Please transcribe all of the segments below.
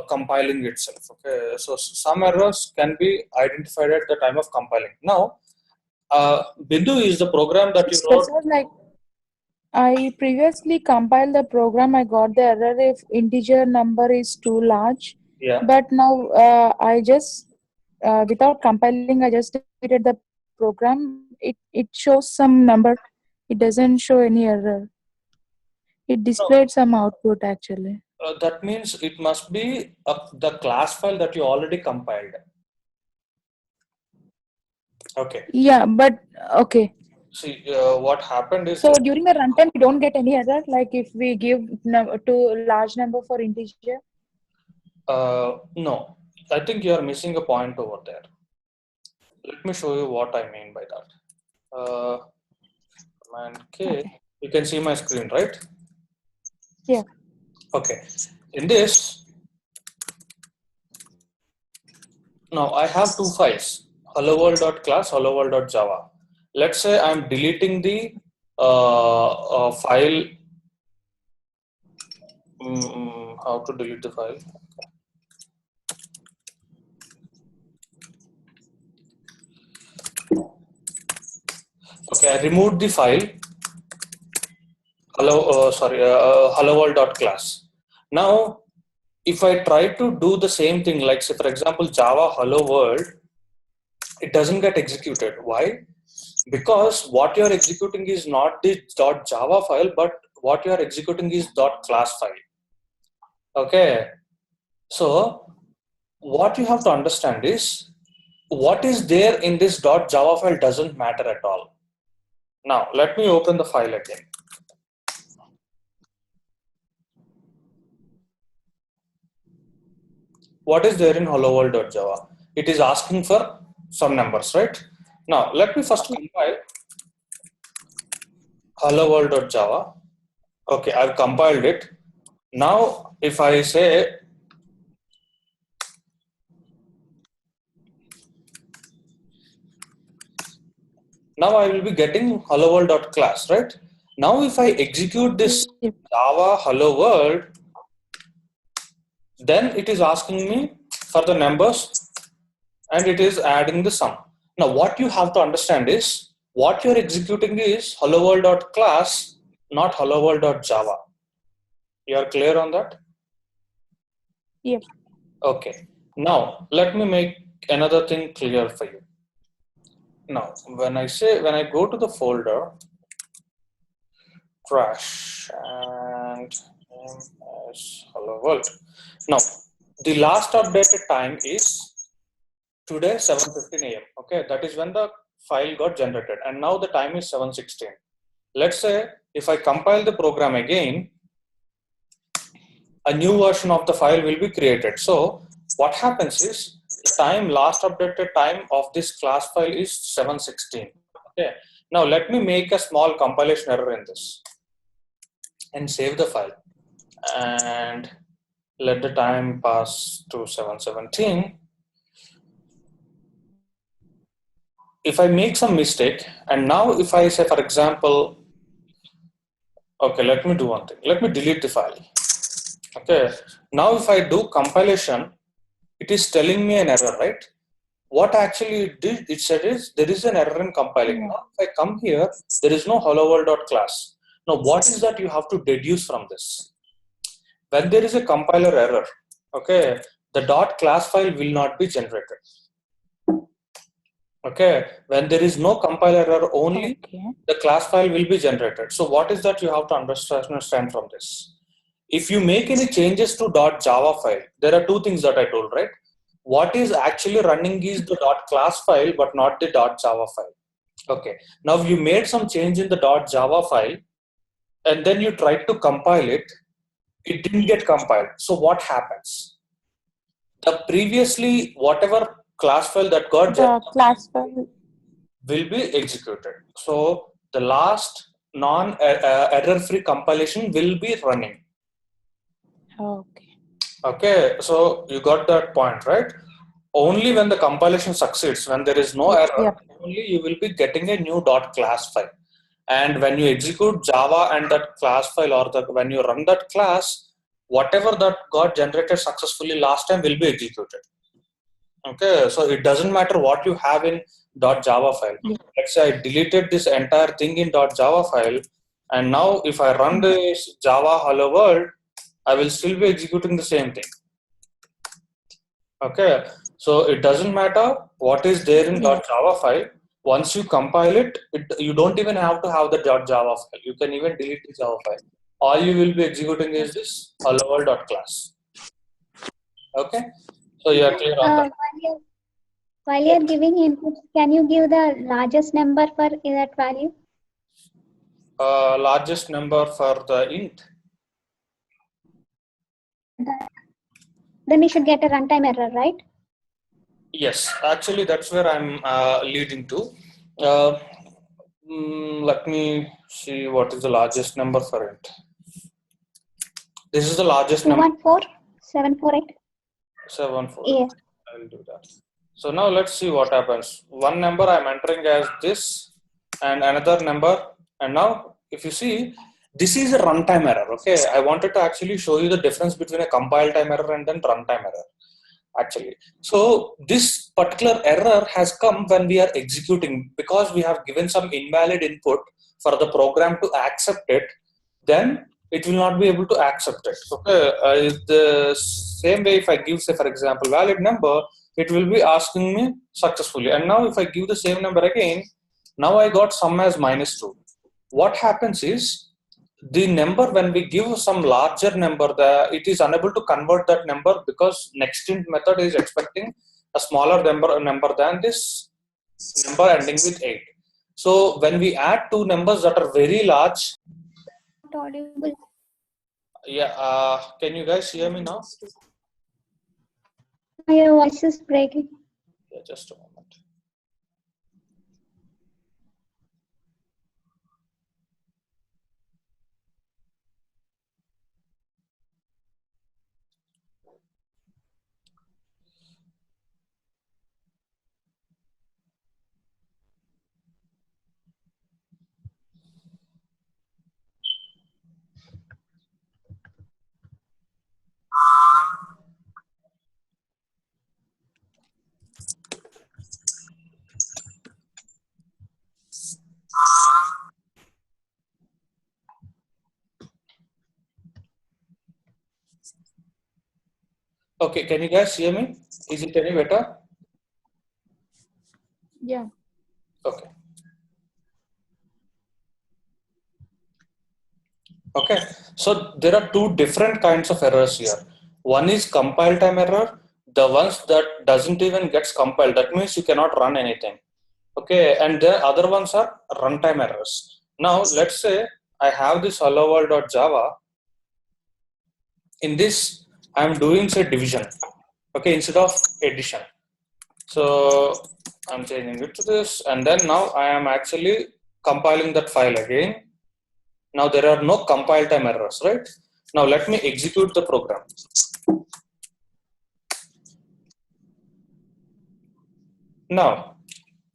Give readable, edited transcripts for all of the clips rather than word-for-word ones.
compiling itself. Okay, so some errors can be identified at the time of compiling. Now, Bindu is the program that you wrote. So like I previously compiled the program, I got the error if integer number is too large. Yeah. But now I just without compiling, I just deleted the program. It shows some number. It doesn't show any error. It displayed some output actually. That means it must be the class file that you already compiled. Okay. Yeah, but okay. See, what happened is. So during the runtime, we don't get any error. Like if we give to large number for integer. No, I think you are missing a point over there. Let me show you what I mean by that. Command K. Okay. You can see my screen, right? Yeah. Okay. In this, now I have two files: helloworld.class, helloworld.java. Let's say I'm deleting the file. How to delete the file? Okay, I removed the file. Helloworld.class. Now, if I try to do the same thing, like say for example Java hello world, it doesn't get executed. Why? Because what you're executing is not the .java file, but what you're executing is .class file. Okay, so what you have to understand is what is there in this .java file doesn't matter at all. Now let me open the file again. What is there in helloworld.java? It is asking for some numbers, right? Now let me first compile helloworld.java. Okay, I've compiled it. Now if I say now I will be getting helloworld.class, right? Now if I execute this Java hello world, then it is asking me for the numbers and it is adding the sum. Now what you have to understand is what you're executing is helloworld.class, not helloworld.java. You are clear on that? Yep. Okay. Now let me make another thing clear for you. Now when I go to the folder trash and hello world. Now the last updated time is today 7:15 a.m. Okay, that is when the file got generated, and now the time is 7:16. Let's say if I compile the program again, a new version of the file will be created. So what happens is the last updated time of this class file is 7:16. Okay, now let me make a small compilation error in this and save the file and let the time pass to 7:17. If I make some mistake, and now if I say, for example, okay, let me do one thing. Let me delete the file. Okay, now if I do compilation, it is telling me an error, right? What actually it said is there is an error in compiling. Now if I come here, there is no helloworld.class. Now what is that you have to deduce from this? When there is a compiler error, okay, the .class file will not be generated. Okay, when there is no compiler error, only the class file will be generated. So what is that you have to understand from this? If you make any changes to .java file, there are two things that I told, right? What is actually running is the .class file, but not the .java file. Okay, now you made some change in the .java file, and then you tried to compile it. It didn't get compiled. So what happens? The previously whatever class file that got generated will be executed. So the last error-free compilation will be running. Okay. Okay, so you got that point, right? Only when the compilation succeeds, when there is no error, only you will be getting a new .class file. And when you execute Java and that class file, or when you run that class, whatever that got generated successfully last time will be executed. Okay, so it doesn't matter what you have in .java file. Let's say I deleted this entire thing in .java file, and now if I run this Java hello world, I will still be executing the same thing. Okay, so it doesn't matter what is there in .java file. Once you compile it, you don't even have to have the .java file. You can even delete the Java file. All you will be executing is this hello world.class. Okay, so you are clear on that. While you're giving input, can you give the largest number for that value? Largest number for the int. Then we should get a runtime error, right? Yes, actually that's where I'm leading to. Let me see what is the largest number for it. This is the largest number. 214,748. 748. Yeah. I will do that. So now let's see what happens. One number I'm entering as this, and another number. And now, if you see, this is a runtime error. Okay, I wanted to actually show you the difference between a compile time error and then runtime error. Actually, so this particular error has come when we are executing, because we have given some invalid input for the program to accept it. Then it will not be able to accept it. Okay, the same way if I give, say for example, valid number, it will be asking me successfully. And now if I give the same number again, now I got sum as -2. What happens is, the number, when we give some larger number, it is unable to convert that number because nextInt method is expecting a smaller number than this number ending with 8. So when we add two numbers that are very large, Audible. yeah, can you guys hear me now? Your voice is breaking. Yeah, just a moment. Okay, can you guys hear me? Is it any better? Yeah. Okay. Okay, so there are two different kinds of errors here. One is compile time error. The ones that doesn't even gets compiled, that means you cannot run anything. Okay, and the other ones are runtime errors. Now let's say I have this hello world.java. In this, I'm doing say division. Okay, instead of addition. So I'm changing it to this, and then now I am actually compiling that file again. Now there are no compile time errors, right? Now let me execute the program. Now,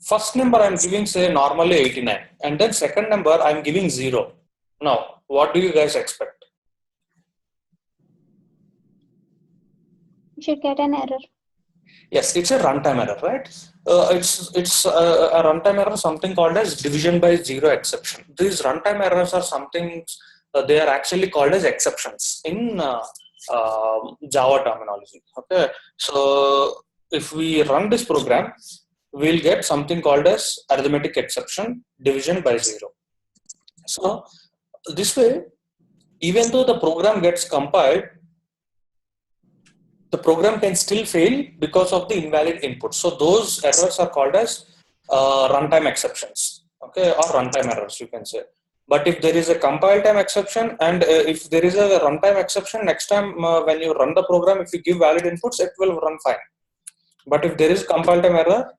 first number I'm giving say normally 89, and then second number I'm giving 0. Now, what do you guys expect? You should get an error. Yes, it's a runtime error, right? It's a runtime error, something called as division by zero exception. These runtime errors are something, they are actually called as exceptions in Java terminology. Okay, so if we run this program, we'll get something called as arithmetic exception, division by zero. So this way, even though the program gets compiled, the program can still fail because of the invalid input. So those errors are called as runtime exceptions, okay, or runtime errors, you can say. But if there is a compile time exception, and if there is a runtime exception, next time when you run the program, if you give valid inputs, it will run fine. But if there is compile time error,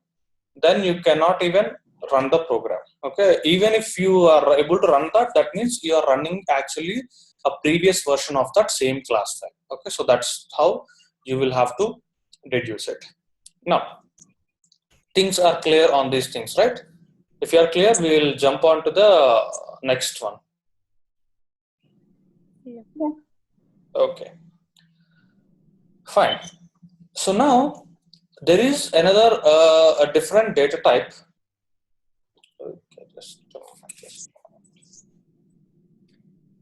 then you cannot even run the program. Okay, even if you are able to run that, that means you are running actually a previous version of that same class file. Okay, so that's how you will have to reduce it. Now, things are clear on these things, right? If you are clear, we will jump on to the next one. Yeah. Yeah. Okay. Fine. So now there is another a different data type. Okay, just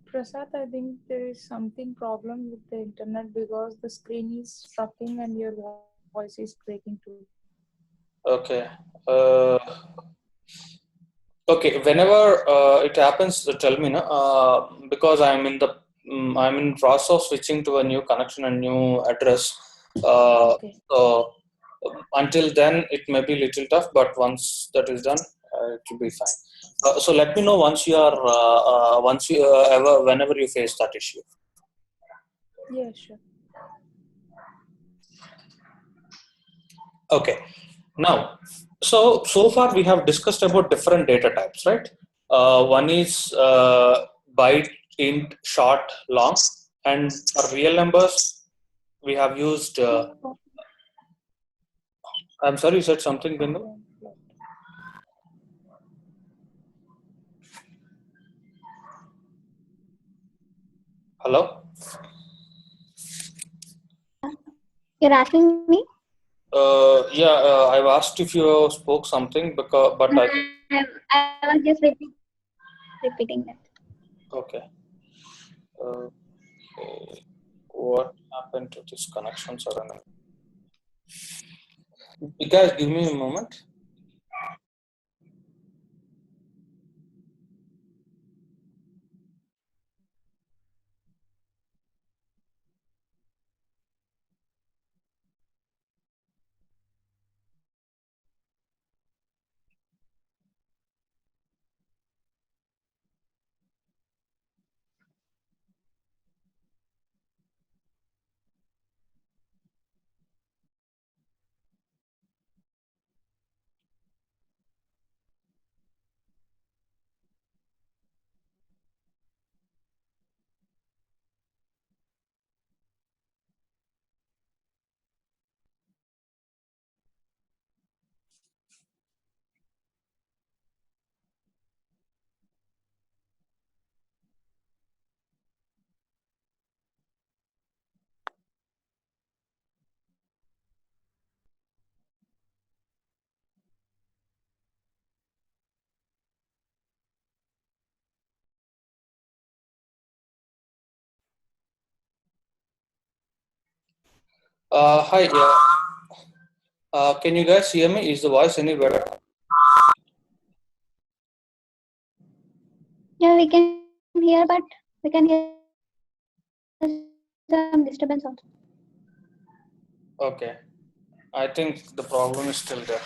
Prasad, I think there is something problem with the internet because the screen is stucking and your voice is breaking too. okay. Okay. Whenever it happens, tell me, no? Because I'm in process of switching to a new connection and new address. Okay. So until then, it may be little tough, but once that is done, it will be fine. So let me know once you are once you ever whenever you face that issue. Yeah, sure. Okay. Now, so far we have discussed about different data types, right? One is byte, int, short, long, and for real numbers we have used. I'm sorry, you said something, Bindu? Hello. You're asking me? Yeah, I've asked if you spoke something, but I think I was just repeating that. okay. Okay. What happened to this connection suddenly? You guys, give me a moment. Hi. Yeah. Can you guys hear me? Is the voice any better? Yeah, we can hear, but we can hear some disturbance also. Okay. I think the problem is still there.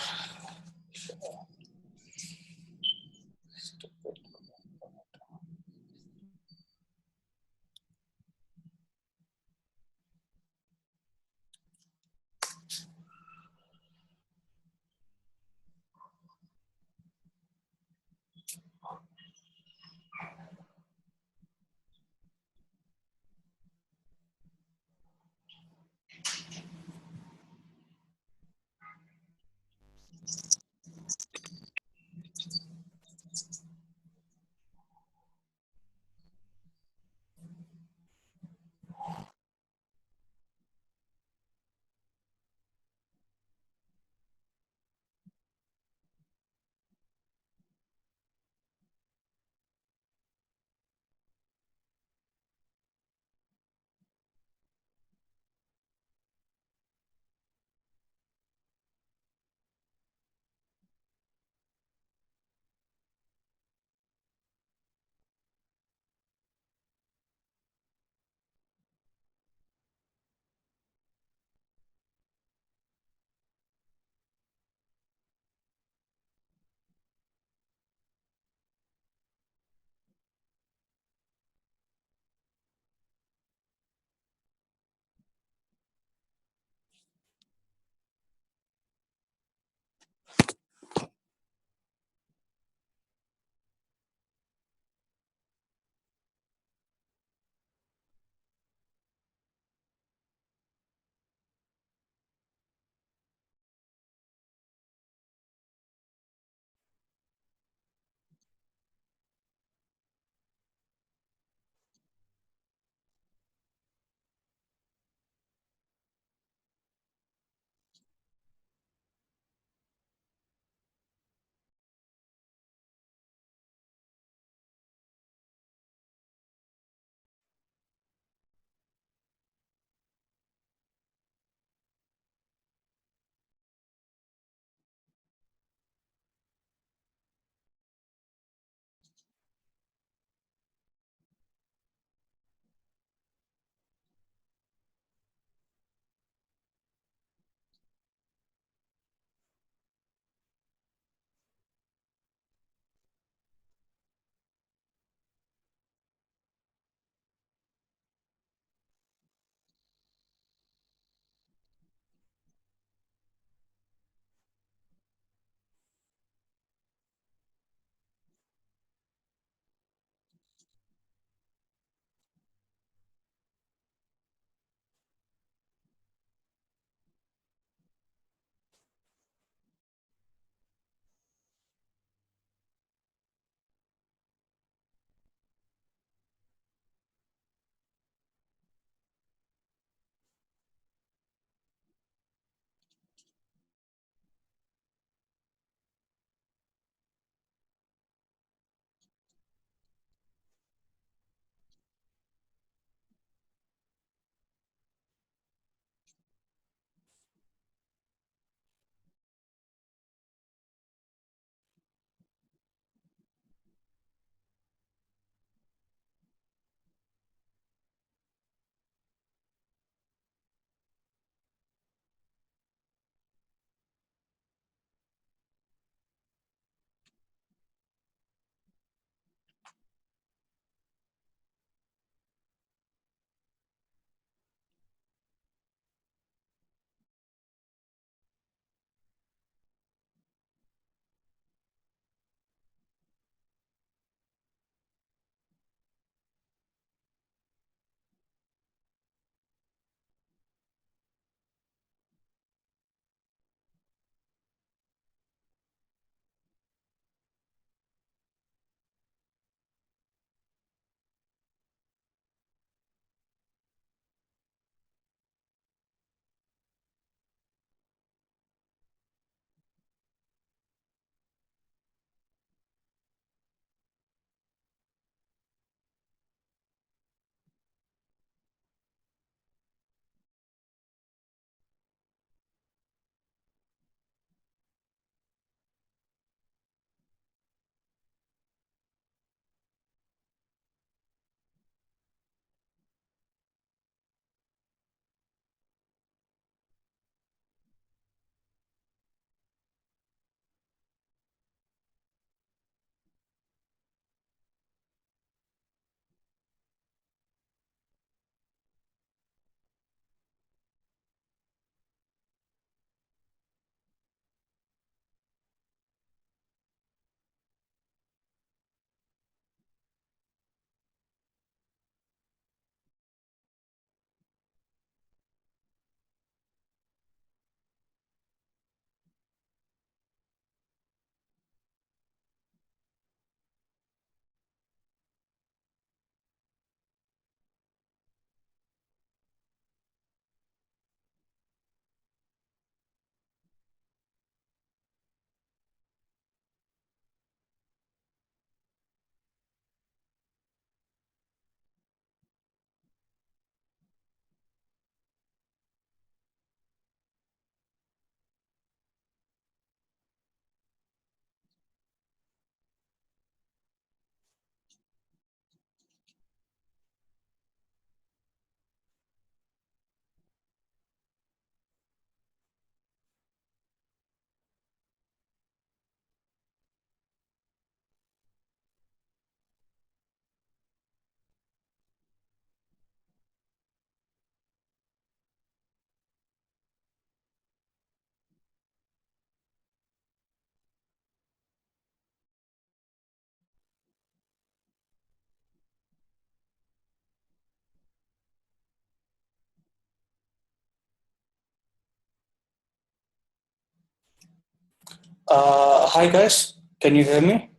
Hi guys, can you hear me?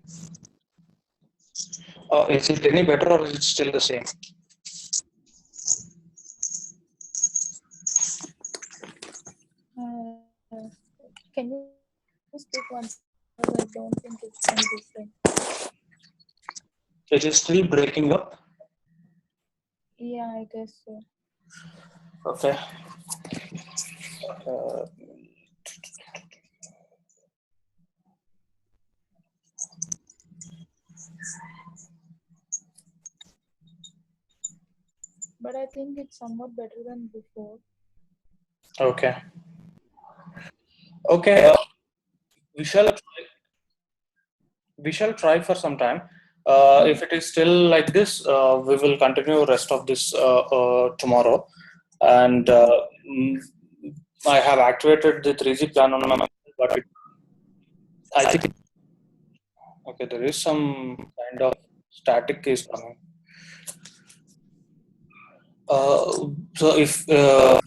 Is it any better or is it still the same? Can you speak once? I don't think it's any different. It is still breaking up. Yeah, I guess so. Okay. Uh, But I think it's somewhat better than before. okay. Okay. We shall try for some time. If it is still like this, we will continue rest of this tomorrow. And I have activated the 3G plan on my mobile, but I think okay, there is some kind of static is coming. So if okay,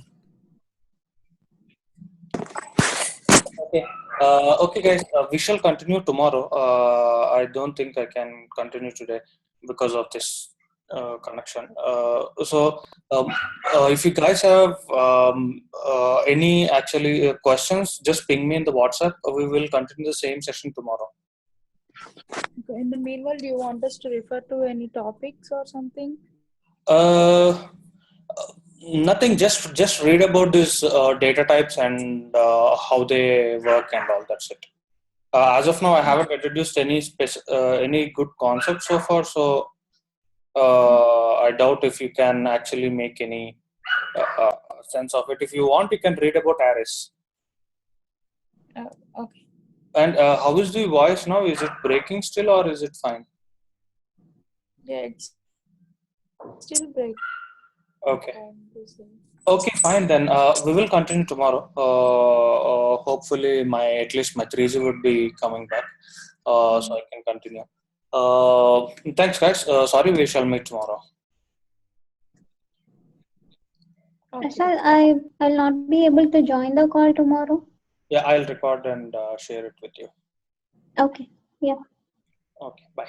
okay, guys, we shall continue tomorrow. I don't think I can continue today because of this connection. If you guys have any actually questions, just ping me in the WhatsApp. We will continue the same session tomorrow. Okay. In the meanwhile, do you want us to refer to any topics or something? Nothing. Just read about these data types and how they work and all. That's it. As of now, I haven't introduced any good concepts so far. So I doubt if you can actually make any sense of it. If you want, you can read about arrays. Okay. And how is the voice now? Is it breaking still or is it fine? Yeah, it's still break. Okay. Okay, fine then. We will continue tomorrow. Hopefully, at least my 3G would be coming back, so I can continue. Thanks, guys. Sorry, we shall meet tomorrow. Okay. Sir, I'll not be able to join the call tomorrow. Yeah, I'll record and share it with you. Okay. Yeah. Okay, bye.